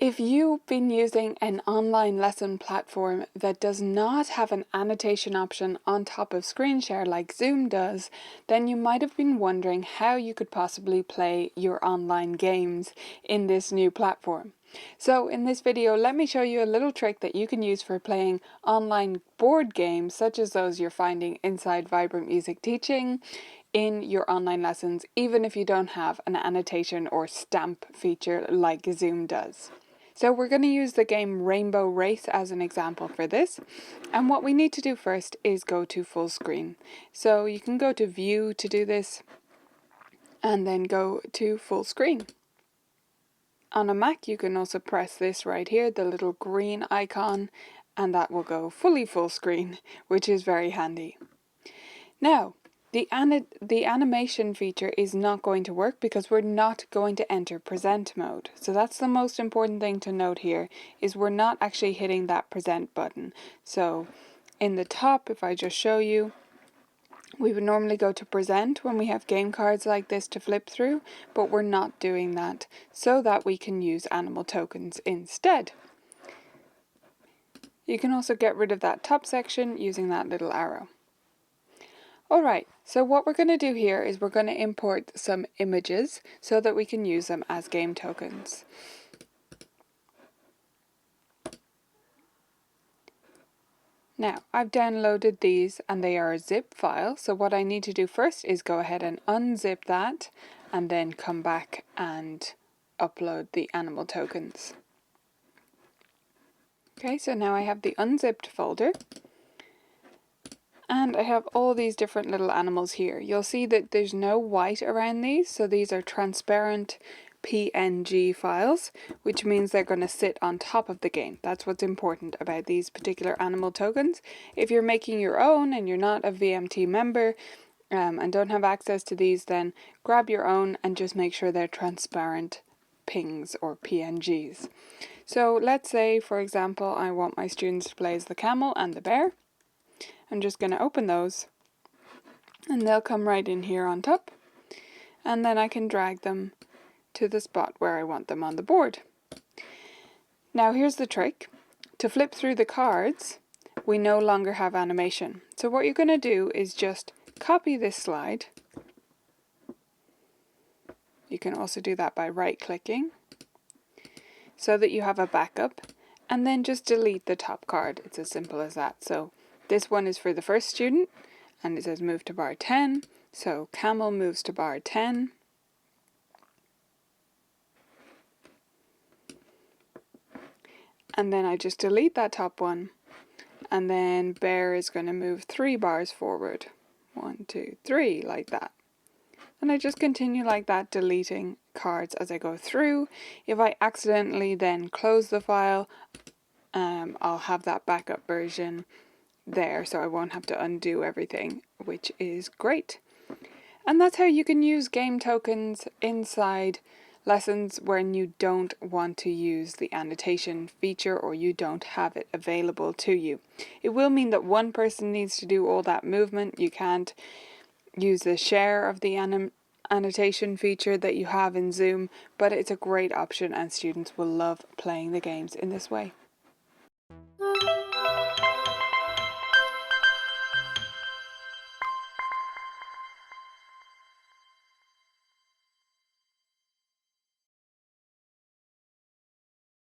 If you've been using an online lesson platform that does not have an annotation option on top of screen share like Zoom does, then you might have been wondering how you could possibly play your online games in this new platform. So in this video, let me show you a little trick that you can use for playing online board games such as those you're finding inside Vibrant Music Teaching in your online lessons, even if you don't have an annotation or stamp feature like Zoom does. So we're going to use the game Rainbow Race as an example for this. And what we need to do first is go to full screen. So you can go to View to do this and then go to full screen. On a Mac you can also press this right here, the little green icon, and that will go fully full screen, which is very handy. Now, the animation feature is not going to work because we're not going to enter present mode. So that's the most important thing to note here, is we're not actually hitting that present button. So in the top, if I just show you, we would normally go to present when we have game cards like this to flip through, but we're not doing that so that we can use animal tokens instead. You can also get rid of that top section using that little arrow. Alright, so what we're going to do here is we're going to import some images so that we can use them as game tokens. Now, I've downloaded these and they are a zip file, so what I need to do first is go ahead and unzip that and then come back and upload the animal tokens. Okay, so now I have the unzipped folder. And I have all these different little animals here. You'll see that there's no white around these, so these are transparent PNG files, which means they're going to sit on top of the game. That's what's important about these particular animal tokens. If you're making your own and you're not a VMT member and don't have access to these, then grab your own and just make sure they're transparent pings or PNGs. So let's say, for example, I want my students to play as the camel and the bear. I'm just going to open those and they'll come right in here on top, and then I can drag them to the spot where I want them on the board. Now here's the trick. To flip through the cards, we no longer have animation. So what you're going to do is just copy this slide. You can also do that by right-clicking so that you have a backup, and then just delete the top card. It's as simple as that. So this one is for the first student, and it says move to bar 10, so camel moves to bar 10. And then I just delete that top one, and then bear is going to move 3 bars forward. 1, 2, 3, like that. And I just continue like that, deleting cards as I go through. If I accidentally then close the file, I'll have that backup version there, so I won't have to undo everything, which is great. And that's how you can use game tokens inside lessons when you don't want to use the annotation feature or you don't have it available to you. It will mean that one person needs to do all that movement. You can't use the share of the annotation feature that you have in Zoom, but it's a great option and students will love playing the games in this way.